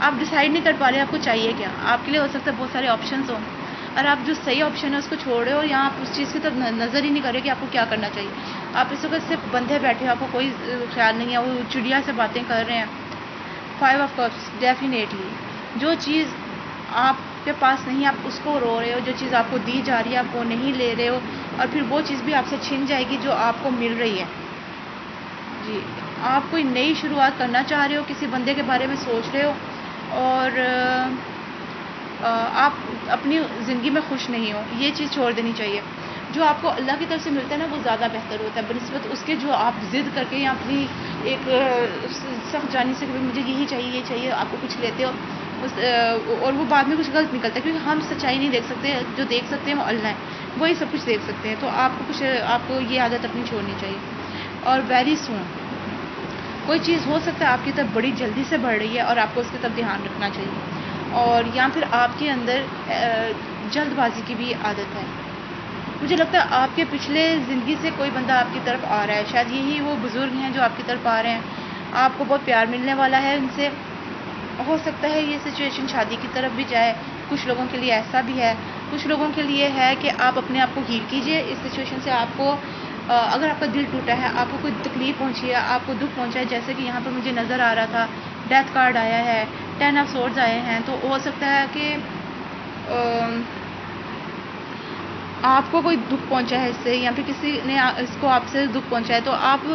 آپ ڈیسائیڈ نہیں کر پا رہے آپ کو چاہیے کیا. آپ کے لیے ہو سکتا ہے بہت سارے آپشنس ہوں اور آپ جو صحیح آپشن ہے اس کو چھوڑ رہے ہو یا آپ اس چیز کی طرف نظر ہی نہیں کر رہے کہ آپ کو کیا کرنا چاہیے. آپ اس وقت صرف بندھے بیٹھے ہو, آپ کو کوئی خیال نہیں ہے, وہ چڑیا سے باتیں کر رہے ہیں. 5 آف کپس ڈیفینیٹلی جو چیز آپ کے پاس نہیں آپ اس کو رو رہے ہو, جو چیز آپ کو دی جا رہی ہے آپ وہ نہیں لے رہے ہو, اور پھر وہ چیز بھی آپ سے چھن جائے گی جو آپ کو مل رہی ہے. جی, آپ کوئی نئی شروعات کرنا چاہ رہے ہو, کسی بندے کے بارے میں سوچ رہے ہو اور آپ اپنی زندگی میں خوش نہیں ہو, یہ چیز چھوڑ دینی چاہیے. جو آپ کو اللہ کی طرف سے ملتا ہے نا وہ زیادہ بہتر ہوتا ہے بنسبت اس کے جو آپ ضد کر کے یا اپنی ایک سخت جانی سے کہ مجھے یہی چاہیے یہ چاہیے آپ کو کچھ لیتے ہو اور وہ بعد میں کچھ غلط نکلتا ہے, کیونکہ ہم سچائی نہیں دیکھ سکتے, جو دیکھ سکتے ہیں وہ اللہ ہے, وہی سب کچھ دیکھ سکتے ہیں. تو آپ کو یہ عادت اپنی چھوڑنی چاہیے. اور ویری سون کوئی چیز ہو سکتا ہے آپ کی طرف بڑی جلدی سے بڑھ رہی ہے اور آپ کو اس کی طرف دھیان رکھنا چاہیے. اور یا پھر آپ کے اندر جلد بازی کی بھی عادت ہے. مجھے لگتا ہے آپ کے پچھلے زندگی سے کوئی بندہ آپ کی طرف آ رہا ہے, شاید یہی وہ بزرگ ہیں جو آپ کی طرف آ رہے ہیں. آپ کو بہت پیار ملنے والا ہے ان سے. ہو سکتا ہے یہ سچویشن شادی کی طرف بھی جائے, کچھ لوگوں کے لیے ایسا بھی ہے, کچھ لوگوں کے لیے ہے کہ آپ اپنے آپ کو ہیل کیجئے اس سچویشن سے. آپ کو اگر آپ کا دل ٹوٹا ہے, آپ کو کوئی تکلیف پہنچی ہے, آپ کو دکھ پہنچا ہے, جیسے کہ یہاں پر مجھے نظر آ رہا تھا ڈیتھ کارڈ آیا ہے, 10 آف سورڈز آئے ہیں, تو ہو سکتا ہے کہ آپ کو کوئی دکھ پہنچا ہے اس سے, یا پھر کسی نے اس کو آپ سے دکھ پہنچا ہے, تو آپ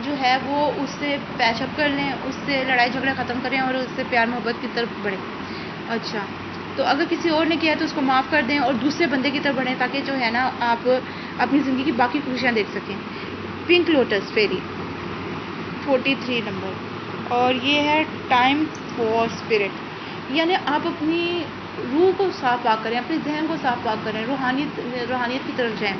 جو ہے وہ اس سے پیچ اپ کر لیں, اس سے لڑائی جھگڑا ختم کریں اور اس سے پیار محبت کی طرف بڑھیں. اچھا, تو اگر کسی اور نے کیا ہے تو اس کو معاف کر دیں اور دوسرے بندے کی طرف بڑھیں, تاکہ جو ہے نا آپ اپنی زندگی کی باقی خوشیاں دیکھ سکیں. پنک لوٹس فیری 43 نمبر, اور یہ ہے ٹائم فار اسپرٹ, یعنی آپ اپنی روح کو صاف پاک کریں, اپنے ذہن کو صاف پاک کریں, روحانیت کی طرف جائیں,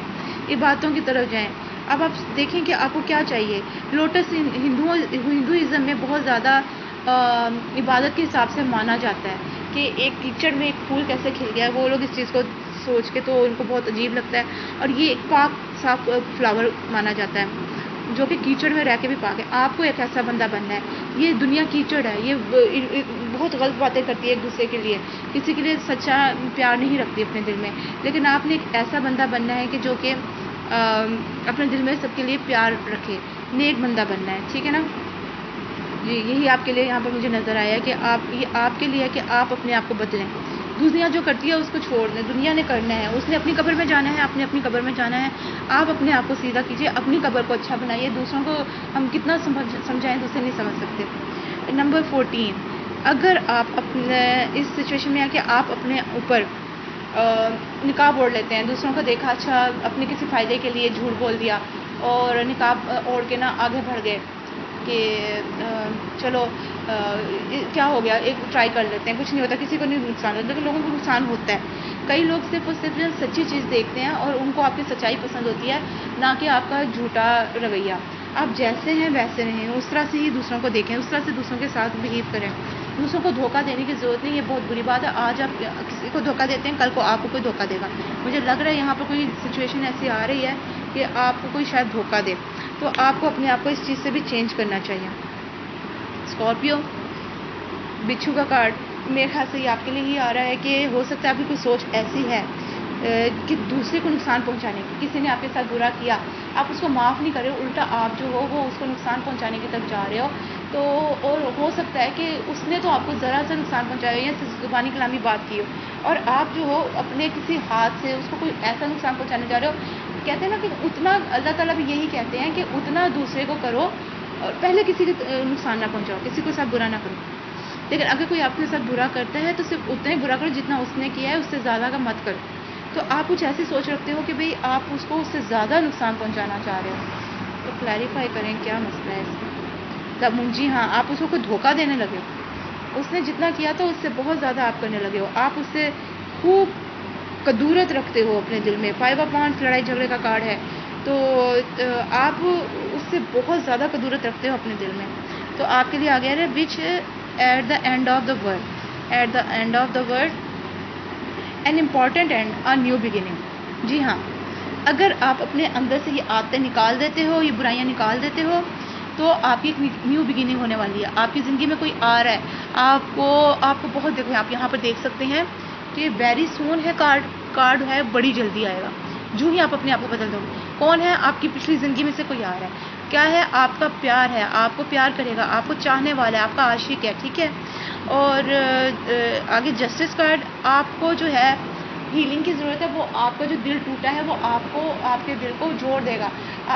عبادتوں کی طرف جائیں. اب آپ دیکھیں کہ آپ کو کیا چاہیے. لوٹس ہندوازم میں بہت زیادہ عبادت کے حساب سے مانا جاتا ہے کہ ایک کیچڑ میں ایک پھول کیسے کھل گیا ہے, وہ لوگ اس چیز کو سوچ کے تو ان کو بہت عجیب لگتا ہے, اور یہ ایک پاک صاف فلاور مانا جاتا ہے جو کہ کیچڑ میں رہ کے بھی پاک ہے. آپ کو ایک ایسا بندہ بننا ہے. یہ دنیا کیچڑ ہے, یہ بہت غلط باتیں کرتی ہے ایک دوسرے کے لیے, کسی کے لیے سچا پیار نہیں رکھتی اپنے دل میں, لیکن آپ نے ایک ایسا بندہ بننا ہے کہ جو کہ اپنے دل میں سب کے لیے پیار رکھے, نیک بندہ بننا ہے. ٹھیک ہے نا جی, یہی آپ کے لیے یہاں پر مجھے نظر آیا کہ یہ آپ کے لیے ہے کہ آپ اپنے آپ کو بدلیں. دنیا جو کرتی ہے اس کو چھوڑ دیں, دنیا نے کرنا ہے, اس نے اپنی قبر میں جانا ہے, آپ نے اپنی قبر میں جانا ہے. آپ اپنے آپ کو سیدھا کیجیے, اپنی قبر کو اچھا بنائیے. دوسروں کو ہم کتنا سمجھائیں دوسرے نہیں سمجھ سکتے. نمبر 14, اگر آپ اپنے اس سچویشن میں ہے کہ آپ اپنے اوپر نقاب اوڑھ لیتے ہیں, دوسروں کو دیکھا, اچھا اپنے کسی فائدے کے لیے جھوٹ بول دیا اور نقاب اوڑھ کے نا آگے بڑھ گئے کہ چلو کیا ہو گیا, ایک ٹرائی کر لیتے ہیں, کچھ نہیں ہوتا, کسی کو نہیں نقصان ہوتا, لیکن لوگوں کو نقصان ہوتا ہے. کئی لوگ صرف اور صرف سچی چیز دیکھتے ہیں اور ان کو آپ کی سچائی پسند ہوتی ہے, نہ کہ آپ کا جھوٹا رویہ. آپ جیسے ہیں ویسے رہیں, اس طرح سے ہی دوسروں کو دیکھیں, اس طرح سے دوسروں کے ساتھ بہیو کریں. دوسروں کو دھوکہ دینے کی ضرورت نہیں, یہ بہت بری بات ہے. آج آپ کسی کو دھوکہ دیتے ہیں, کل کو آپ کو کوئی دھوکہ دے گا. مجھے لگ رہا ہے یہاں پر کوئی سچویشن ایسی آ رہی ہے کہ آپ کو کوئی شاید دھوکہ دے, تو آپ کو اپنے آپ کو اس چیز سے بھی چینج کرنا چاہیے. اسکارپیو, بچھو کا کارڈ, میرے خیال سے یہ آپ کے لیے ہی آ رہا ہے کہ ہو سکتا ہے آپ کی کوئی سوچ ایسی ہے کہ دوسرے کو نقصان پہنچانے کی, کسی نے آپ کے ساتھ برا کیا, آپ اس کو معاف نہیں کر رہے ہو, الٹا آپ جو ہو وہ اس کو نقصان پہنچانے کی طرف جا رہے ہو. تو اور ہو سکتا ہے کہ اس نے تو آپ کو ذرا سا نقصان پہنچایا یا زبانی کلامی بات کی ہو, اور آپ جو ہو اپنے کسی ہاتھ سے اس کو کوئی ایسا نقصان پہنچانے جا رہے ہو. کہتے ہیں نا کہ اتنا, اللہ تعالیٰ بھی یہی کہتے ہیں کہ اتنا دوسرے کو کرو اور پہلے کسی کو نقصان نہ پہنچاؤ, کسی کو ساتھ برا نہ کرو. لیکن اگر کوئی آپ کے ساتھ برا کرتا ہے تو صرف اتنا ہی برا کرو جتنا اس نے کیا ہے, اس سے زیادہ کا مت کرو. تو آپ کچھ ایسی سوچ رکھتے ہو کہ بھئی آپ اس کو اس سے زیادہ نقصان پہنچانا چاہ رہے ہو, تو کلیریفائی کریں کیا مسئلہ ہے اس کا. جی ہاں, آپ اس کو کوئی دھوکہ دینے لگے ہو, اس نے جتنا کیا تو اس سے بہت زیادہ آپ کرنے لگے ہو, آپ اس سے خوب کدورت رکھتے ہو اپنے دل میں. 5 آف وانڈز لڑائی جھگڑے کا کارڈ ہے, تو آپ اس سے بہت زیادہ کدورت رکھتے ہو اپنے دل میں. تو آپ کے لیے آ گیا ہے which at the end of the world, at the end of the world an important and a new beginning. جی ہاں, اگر آپ اپنے اندر سے یہ عادتیں نکال دیتے ہو, یہ برائیاں نکال دیتے ہو, تو آپ کی ایک نیو بگننگ ہونے والی ہے. آپ کی زندگی میں کوئی آ رہا ہے, آپ کو بہت دیکھیں, آپ یہاں پر دیکھ سکتے ہیں کہ ویری سون ہے, کارڈ ہے, بڑی جلدی آئے گا جو ہی آپ اپنے آپ کو بدل دو گے. کون ہے؟ آپ کی پچھلی زندگی میں سے کوئی آ رہا ہے. کیا ہے؟ آپ کا پیار ہے, آپ کو پیار کرے گا, آپ کو چاہنے والا ہے, آپ کا عاشق ہے, ٹھیک ہے. اور آگے جسٹس کارڈ, آپ کو جو ہے ہیلنگ کی ضرورت ہے. وہ آپ کا جو دل ٹوٹا ہے وہ آپ کے دل کو جوڑ دے گا,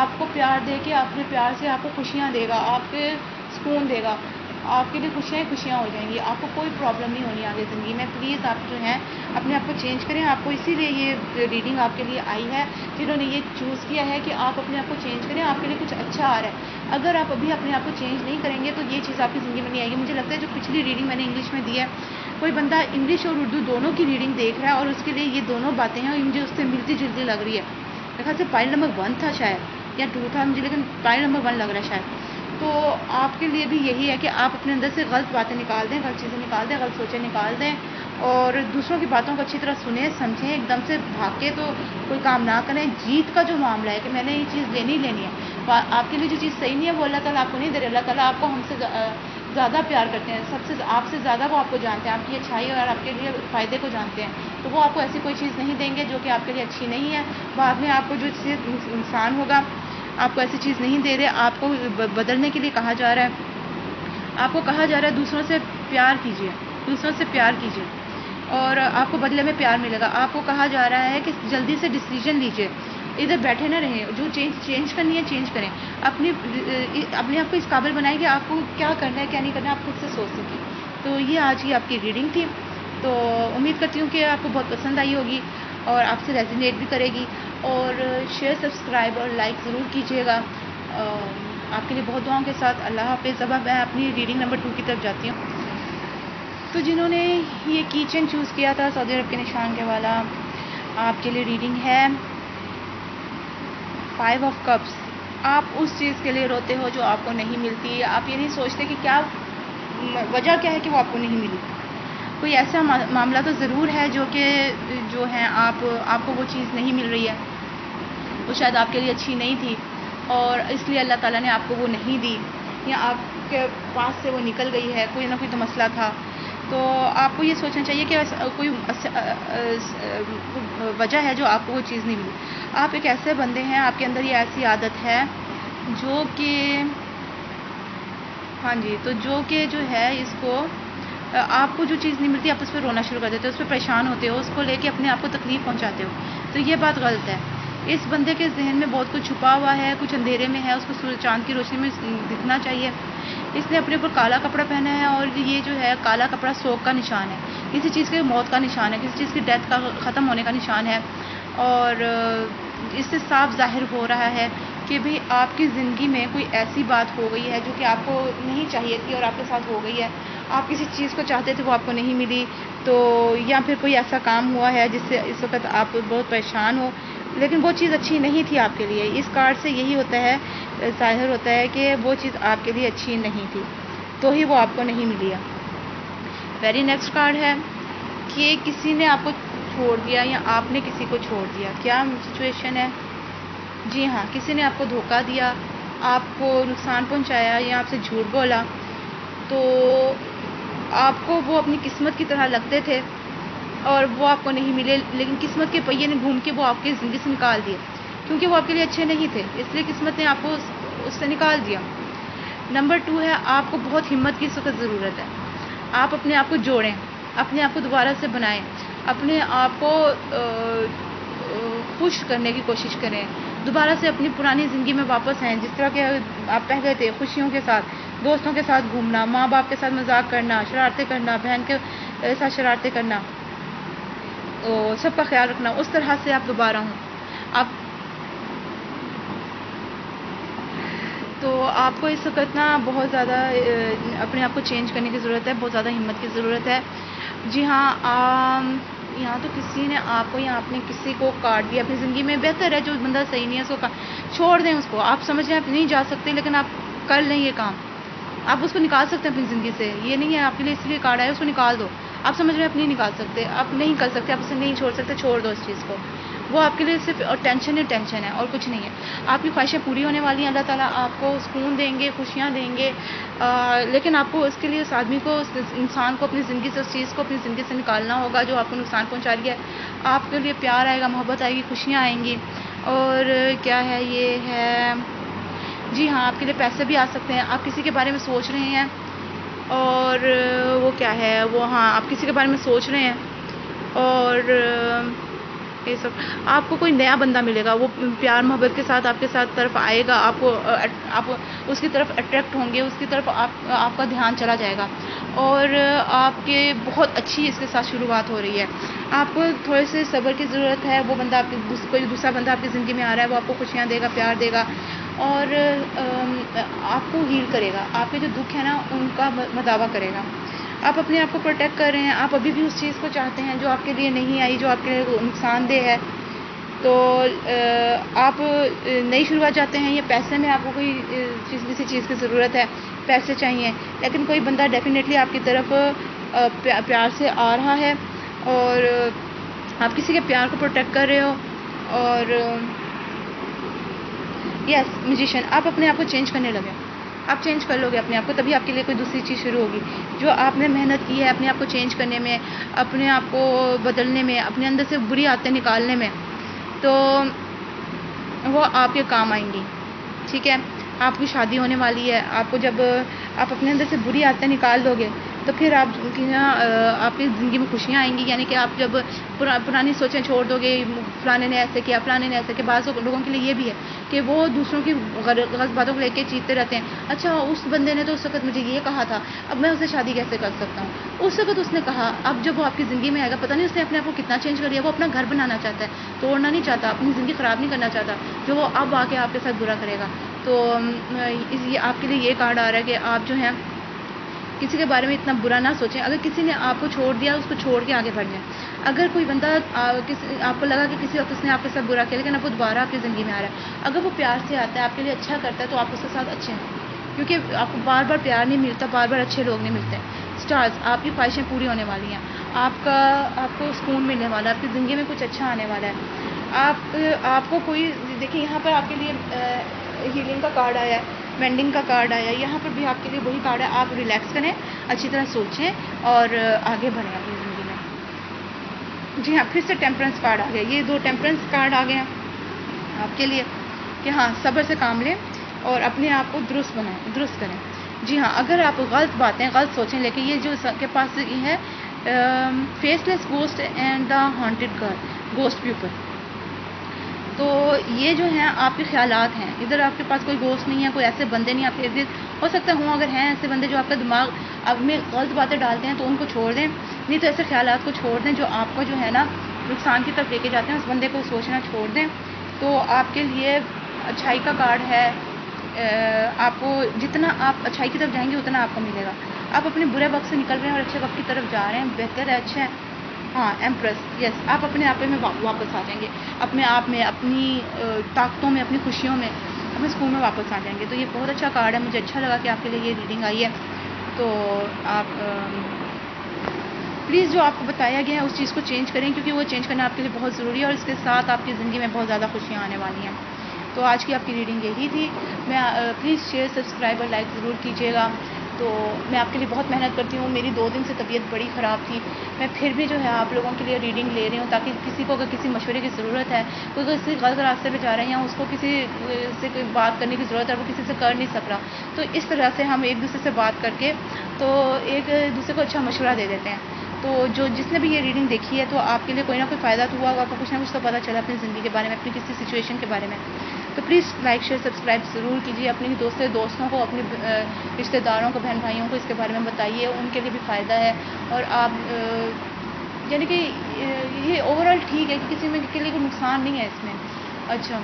آپ کو پیار دے کے اپنے پیار سے آپ کو خوشیاں دے گا, آپ کے سکون دے گا, آپ کے لیے خوشیاں ہو جائیں گی. آپ کو کوئی پرابلم نہیں ہونی آگے زندگی میں. پلیز آپ جو ہیں اپنے آپ کو چینج کریں. آپ کو اسی لیے یہ ریڈنگ آپ کے لیے آئی ہے, جنہوں نے یہ چوز کیا ہے کہ آپ اپنے آپ کو چینج کریں. آپ کے لیے کچھ اچھا آ رہا ہے. اگر آپ ابھی اپنے آپ کو چینج نہیں کریں گے تو یہ چیز آپ کی زندگی میں نہیں آئے گی. مجھے لگتا ہے جو پچھلی ریڈنگ میں نے انگلش میں دی ہے, کوئی بندہ انگلش اور اردو دونوں کی ریڈنگ دیکھ رہا ہے اور اس کے لیے یہ دونوں باتیں ہیں اور مجھے اس سے ملتی جلتی لگ رہی ہے. میرے خیال سے فائل نمبر 1 تھا شاید یا 2 تھا مجھے, لیکن فائل نمبر 1 لگ رہا ہے شاید. تو آپ کے لیے بھی یہی ہے کہ آپ اپنے اندر سے غلط باتیں نکال دیں, غلط چیزیں نکال دیں, غلط سوچیں نکال دیں, اور دوسروں کی باتوں کو اچھی طرح سنیں سمجھیں. ایک دم سے بھاگ کے تو کوئی کام نہ کریں. جیت کا جو معاملہ ہے کہ میں نے یہ چیز لینی ہے, آپ کے لیے جو چیز صحیح نہیں ہے وہ اللہ تعالیٰ آپ کو نہیں دے رہے. اللہ تعالیٰ آپ کو ہم سے زیادہ پیار کرتے ہیں, آپ سے زیادہ وہ آپ کو جانتے ہیں, آپ کی اچھائی اور آپ کے لیے فائدے کو جانتے ہیں. تو وہ آپ کو ایسی کوئی چیز نہیں دیں گے جو کہ آپ کے لیے اچھی نہیں ہے. بعد میں آپ کو جو چیز انسان ہوگا آپ کو ایسی چیز نہیں دے رہے. آپ کو بدلنے کے لیے کہا جا رہا ہے, آپ کو کہا جا رہا ہے دوسروں سے پیار کیجیے, دوسروں سے پیار کیجیے اور آپ کو بدلے میں پیار ملے گا. آپ کو کہا جا رہا ہے کہ جلدی سے ڈیسیجن لیجیے, ادھر بیٹھے نہ رہیں. جو چینج کرنی ہے چینج کریں. اپنے آپ کو اس قابل بنائیں کہ آپ کو کیا کرنا ہے کیا نہیں کرنا ہے, آپ خود سے سوچ سکیں. تو یہ آج کی آپ کی ریڈنگ تھی. تو امید کرتی ہوں کہ آپ کو بہت پسند آئی ہوگی اور آپ سے ریزونیٹ بھی کرے گی. اور شیئر, سبسکرائب اور لائک ضرور کیجیے گا. آپ کے لیے بہت دعاؤں کے ساتھ. اللہ حافظ. اب میں اپنی ریڈنگ نمبر 2 کی طرف جاتی ہوں. تو جنہوں نے یہ کیچن چوز کیا تھا سعودی عرب کے نشان کے والا, آپ کے لیے ریڈنگ ہے 5 آف کپس. آپ اس چیز کے لیے روتے ہو جو آپ کو نہیں ملتی. آپ یہ نہیں سوچتے کہ کیا وجہ کیا ہے کہ وہ آپ کو نہیں ملی. کوئی ایسا معاملہ تو ضرور ہے جو ہے آپ کو وہ چیز نہیں مل رہی ہے, وہ شاید آپ کے لیے اچھی نہیں تھی اور اس لیے اللہ تعالیٰ نے آپ کو وہ نہیں دی, یا آپ کے پاس سے وہ نکل گئی ہے. کوئی نہ کوئی تو مسئلہ تھا. تو آپ کو یہ سوچنا چاہیے کہ کوئی وجہ ہے جو آپ کو وہ چیز نہیں ملی. آپ ایک ایسے بندے ہیں, آپ کے اندر یہ ایسی عادت ہے جو ہے اس کو, آپ کو جو چیز نہیں ملتی آپ اس پہ رونا شروع کر دیتے ہو, اس پہ پریشان ہوتے ہو, اس کو لے کے اپنے آپ کو تکلیف پہنچاتے ہو. تو یہ بات غلط ہے. اس بندے کے ذہن میں بہت کچھ چھپا ہوا ہے, کچھ اندھیرے میں ہے, اس کو سورج چاند کی روشنی میں دکھنا چاہیے. اس نے اپنے اوپر کالا کپڑا پہنا ہے اور یہ جو ہے کالا کپڑا سوگ کا نشان ہے, کسی چیز کی موت کا نشان ہے, کسی چیز کی ڈیتھ کا ختم ہونے کا نشان ہے. اور اس سے صاف ظاہر ہو رہا ہے کہ بھی آپ کی زندگی میں کوئی ایسی بات ہو گئی ہے جو کہ آپ کو نہیں چاہیے تھی اور آپ کے ساتھ ہو گئی ہے. آپ کسی چیز کو چاہتے تھے وہ آپ کو نہیں ملی, تو یا پھر کوئی ایسا کام ہوا ہے جس سے اس وقت آپ بہت پریشان ہو, لیکن وہ چیز اچھی نہیں تھی آپ کے لیے. اس کارڈ سے یہی ہوتا ہے, ظاہر ہوتا ہے کہ وہ چیز آپ کے لیے اچھی نہیں تھی تو ہی وہ آپ کو نہیں ملی ہے. ویری نیکسٹ کارڈ ہے کہ کسی نے آپ کو چھوڑ دیا یا آپ نے کسی کو چھوڑ دیا. کیا سچویشن ہے؟ جی ہاں, کسی نے آپ کو دھوکہ دیا, آپ کو نقصان پہنچایا یا آپ سے جھوٹ بولا. تو آپ کو وہ اپنی قسمت کی طرح لگتے تھے اور وہ آپ کو نہیں ملے, لیکن قسمت کے پہیے نے گھوم کے وہ آپ کی زندگی سے نکال دیے, کیونکہ وہ آپ کے لیے اچھے نہیں تھے, اس لیے قسمت نے آپ کو اس سے نکال دیا. نمبر 2 ہے, آپ کو بہت ہمت کی اس وقت ضرورت ہے. آپ اپنے آپ کو جوڑیں, اپنے آپ کو دوبارہ سے بنائیں, اپنے آپ کو خوش کرنے کی کوشش کریں, دوبارہ سے اپنی پرانی زندگی میں واپس آئیں جس طرح کہ آپ پہلے تھے, خوشیوں کے ساتھ, دوستوں کے ساتھ گھومنا, ماں باپ کے ساتھ مذاق کرنا, شرارتیں کرنا, بہن کے ساتھ شرارتیں کرنا, سب کا خیال رکھنا. اس طرح سے آپ دوبارہ ہوں. تو آپ کو اس وقت نا بہت زیادہ اپنے آپ کو چینج کرنے کی ضرورت ہے, بہت زیادہ ہمت کی ضرورت ہے. جی ہاں, یہاں تو کسی نے آپ کو یا آپ نے کسی کو کاٹ دیا اپنی زندگی میں. بہتر ہے جو بندہ صحیح نہیں ہے اس کو چھوڑ دیں. اس کو آپ سمجھ رہے ہیں آپ نہیں جا سکتے, لیکن آپ کر لیں یہ کام. آپ اس کو نکال سکتے ہیں اپنی زندگی سے, یہ نہیں ہے آپ کے لیے اس لیے کارڈ آیا اس کو نکال دو. آپ سمجھ رہے ہیں آپ نہیں نکال سکتے, آپ نہیں کر سکتے, آپ اسے نہیں چھوڑ سکتے, چھوڑ دو اس چیز کو. وہ آپ کے لیے صرف ٹینشن ہی ٹینشن ہے اور کچھ نہیں ہے. آپ کی خواہشیں پوری ہونے والی ہیں. اللہ تعالیٰ آپ کو سکون دیں گے, خوشیاں دیں گے, لیکن آپ کو اس کے لیے اس آدمی کو, اس انسان کو اپنی زندگی سے, اس چیز کو اپنی زندگی سے نکالنا ہوگا جو آپ کو نقصان پہنچا رہی ہے. آپ کے لیے پیار آئے گا, محبت آئے گی, خوشیاں آئیں گی. اور کیا ہے, یہ ہے جی ہاں, آپ کے لیے پیسے بھی آ سکتے ہیں. آپ کسی کے بارے میں سوچ رہے ہیں اور وہ کیا ہے, وہ ہاں آپ کسی کے بارے میں سوچ رہے ہیں اور یہ سب, آپ کو کوئی نیا بندہ ملے گا, وہ پیار محبت کے ساتھ آپ کے ساتھ طرف آئے گا, آپ اس کی طرف اٹریکٹ ہوں گے, اس کی طرف آپ کا دھیان چلا جائے گا اور آپ کے بہت اچھی اس کے ساتھ شروعات ہو رہی ہے. آپ کو تھوڑے سے صبر کی ضرورت ہے. وہ بندہ کوئی دوسرا بندہ آپ کی زندگی میں آ رہا ہے, وہ آپ کو خوشیاں دے گا, پیار دے گا اور آپ کو ہیل کرے گا. آپ کے جو دکھ ہے نا ان کا مداوع کرے گا. آپ اپنے آپ کو پروٹیکٹ کر رہے ہیں, آپ ابھی بھی اس چیز کو چاہتے ہیں جو آپ کے لیے نہیں آئی, جو آپ کے لیے نقصان دہ ہے, تو آپ نئی شروعات چاہتے ہیں. یا پیسے میں آپ کو کوئی کسی چیز کی ضرورت ہے, پیسے چاہیے, لیکن کوئی بندہ ڈیفینیٹلی آپ کی طرف پیار سے آ رہا ہے اور آپ کسی کے پیار کو پروٹیکٹ کر رہے ہو. اور یس میوزیشین, آپ اپنے آپ کو چینج کرنے لگے. آپ چینج کر لو گے اپنے آپ کو, تبھی آپ کے لیے کوئی دوسری چیز شروع ہوگی. جو آپ نے محنت کی ہے اپنے آپ کو چینج کرنے میں, اپنے آپ کو بدلنے میں, اپنے اندر سے بری عادتیں نکالنے میں, تو وہ آپ کے کام آئیں گی. ٹھیک ہے, آپ کی شادی ہونے والی ہے. آپ کو جب آپ اپنے اندر سے بری عادتیں نکال دو گے تو پھر آپ کی زندگی میں خوشیاں آئیں گی. یعنی کہ آپ جب پرانی سوچیں چھوڑ دو گے, فلانے نے ایسے کیا, فلانے نے ایسے کیا. بعض لوگوں کے لیے یہ بھی ہے کہ وہ دوسروں کی غلط باتوں کو لے کے چیختے رہتے ہیں. اچھا اس بندے نے تو اس وقت مجھے یہ کہا تھا, اب میں اسے شادی کیسے کر سکتا ہوں. اس وقت اس نے کہا, اب جب وہ آپ کی زندگی میں آئے گا, پتہ نہیں اس نے اپنے آپ کو کتنا چینج کر لیا. وہ اپنا گھر بنانا چاہتا ہے, توڑنا نہیں چاہتا, اپنی زندگی خراب نہیں کرنا چاہتا, جو وہ اب آ کے آپ کے ساتھ برا کرے گا. تو یہ آپ کے لیے یہ کارڈ آ رہا ہے کہ آپ جو ہیں کسی کے بارے میں اتنا برا نہ سوچیں. اگر کسی نے آپ کو چھوڑ دیا, اس کو چھوڑ کے آگے بڑھ جائیں. اگر کوئی بندہ آپ کو لگا کہ کسی وقت اس نے آپ کے ساتھ برا کیا, لیکن اب وہ دوبارہ آپ کی زندگی میں آ رہا ہے, اگر وہ پیار سے آتا ہے, آپ کے لیے اچھا کرتا ہے, تو آپ اس کے ساتھ اچھے ہیں. کیونکہ آپ کو بار بار پیار نہیں ملتا, بار بار اچھے لوگ نہیں ملتے. اسٹارز, آپ کی خواہشیں پوری ہونے والی ہیں. آپ کو سکون ملنے والا ہے, آپ کی زندگی میں کچھ اچھا آنے والا ہے. آپ کو کوئی دیکھیں, یہاں پر آپ کے لیے ہیلنگ کا کارڈ آیا ہے, مینڈنگ کا کارڈ آیا ہے. یہاں پر بھی آپ کے لیے وہی کارڈ ہے. آپ ریلیکس کریں, اچھی طرح سوچیں اور آگے بڑھیں اپنی زندگی میں. جی ہاں, پھر سے ٹیمپرنس کارڈ آ گیا. یہ 2 ٹیمپرنس کارڈ آ گئے ہیں آپ کے لیے کہ ہاں صبر سے کام لیں اور اپنے آپ کو درست کریں. جی ہاں, اگر آپ غلط باتیں, غلط سوچیں, لیکن یہ جو کے پاس یہ ہے faceless ghost and the haunted ghost people, تو یہ جو ہیں آپ کے خیالات ہیں. ادھر آپ کے پاس کوئی گوشت نہیں ہے, کوئی ایسے بندے نہیں آپ کے ارد گرد. ہو سکتا ہے ہوں, اگر ہیں ایسے بندے جو آپ کا دماغ اب میں غلط باتیں ڈالتے ہیں, تو ان کو چھوڑ دیں. نہیں تو ایسے خیالات کو چھوڑ دیں جو آپ کو جو ہے نا نقصان کی طرف لے کے جاتے ہیں. اس بندے کو سوچنا چھوڑ دیں. تو آپ کے لیے اچھائی کا کارڈ ہے. آپ کو جتنا آپ اچھائی کی طرف جائیں گے اتنا آپ کو ملے گا. آپ اپنے برے وقت سے نکل رہے ہیں اور اچھے وقت کی طرف جا رہے ہیں, بہتر ہے, اچھا ہے. ہاں ایمپریس, یس, آپ اپنے آپ میں واپس آ جائیں گے, اپنے آپ میں, اپنی طاقتوں میں, اپنی خوشیوں میں, اپنے سکون میں واپس آ جائیں گے. تو یہ بہت اچھا کارڈ ہے. مجھے اچھا لگا کہ آپ کے لیے یہ ریڈنگ آئی ہے. تو آپ پلیز جو آپ کو بتایا گیا ہے اس چیز کو چینج کریں, کیونکہ وہ چینج کرنا آپ کے لیے بہت ضروری ہے, اور اس کے ساتھ آپ کی زندگی میں بہت زیادہ خوشیاں آنے والی ہیں. تو آج کی آپ کی ریڈنگ یہی تھی. میں پلیز شیئر, سبسکرائب اور لائک ضرور کیجیے گا. تو میں آپ کے لیے بہت محنت کرتی ہوں. میری 2 دن سے طبیعت بڑی خراب تھی. میں پھر بھی جو ہے آپ لوگوں کے لیے ریڈنگ لے رہی ہوں, تاکہ کسی کو اگر کسی مشورے کی ضرورت ہے, کوئی کسی غلط راستے پہ جا رہے ہیں, یا اس کو کسی سے کوئی بات کرنے کی ضرورت ہے, وہ کسی سے کر نہیں سک رہا, تو اس طرح سے ہم ایک دوسرے سے بات کر کے تو ایک دوسرے کو اچھا مشورہ دے دیتے ہیں. تو جس نے بھی یہ ریڈنگ دیکھی ہے, تو آپ کے لیے کوئی نہ کوئی فائدہ تو ہوا ہوگا, آپ کو کچھ نہ کچھ تو پتہ چلا اپنی زندگی کے بارے میں, اپنی کسی سچویشن کے بارے میں. تو پلیز لائک, شیئر, سبسکرائب ضرور کیجیے. اپنے دوستوں کو, اپنے رشتہ داروں کو, بہن بھائیوں کو اس کے بارے میں بتائیے, ان کے لیے بھی فائدہ ہے. اور آپ یعنی کہ یہ اوور آل ٹھیک ہے کہ کسی میں کے لیے کوئی نقصان نہیں ہے اس میں. اچھا,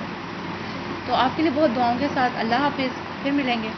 تو آپ کے لیے بہت دعاؤں کے ساتھ اللہ حافظ, پھر ملیں گے.